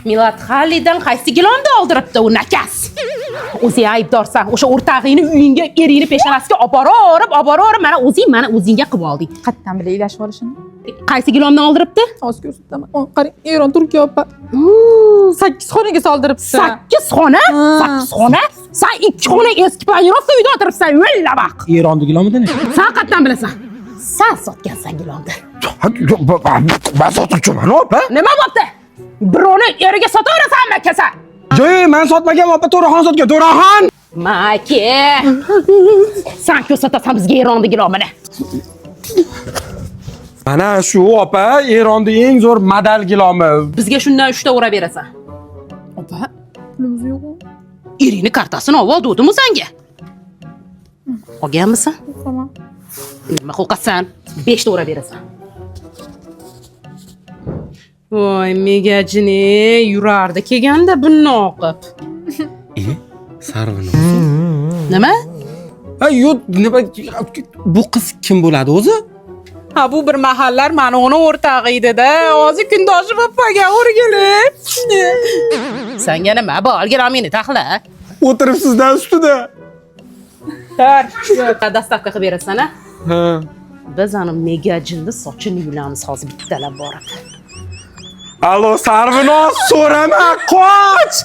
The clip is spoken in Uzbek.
Millat Xalidan qaysi gilonni oldiribdi u nakas? O'zing aybdorsan. O'sha o'rtag'ingni uyingga, eringni peshonasiga oborib, mana o'zingga qilib olding. Qatdan bile ilashib olishini. Qaysi gilonni oldiribdi? Hozir ko'rsataman. Qarang, Eron Turkiya opa. 8 xonaga soldiribdi. 8 xona? 8 xona? Sen 2 xona eski payrovda uyda o'tiribsan, yo'lla baq. Eronda gilomidani? Sen qatdan bilasan? Sen sotgansan gilonni. Ben sotuvchiman, opa. Nima bo'pti? Birovni eriga sotaverasanmi, kasa? Yo'q, men sotmagan, opa, To'raxon sotgan. To'raxon! Maki. Sen ko'rsatasan bizga Eronni gilomini. Mana shu, opa, Eronda eng zo'r model gilomi. Bizga shundan 3 ta ura berasan. Opa, pulimiz yo'q. Eringni kartasini olib oldimmi senga? Olganmisan? Tamam. Nima qo'rqasan? 5 ta ura berasan. Voy, megajini yurardi kelganda bunni o'qib. Sarvini. Nima? Ha, yo'q, nima bu qiz kim bo'ladi o'zi? Ha, bu bir mahallar mana uni o'rtog'i edi-da. Hozir kundoshi bo'lib o'rgilib. Senga nima? Bor, gilamini taxla. O'tiribsizdan ustida. Tar, dastavka qilib berasan, ha? Ha. Biz ana megajinni sochini yulamiz hozir bittalab borib. Allo, Sarvinoz, so'rama, qoch!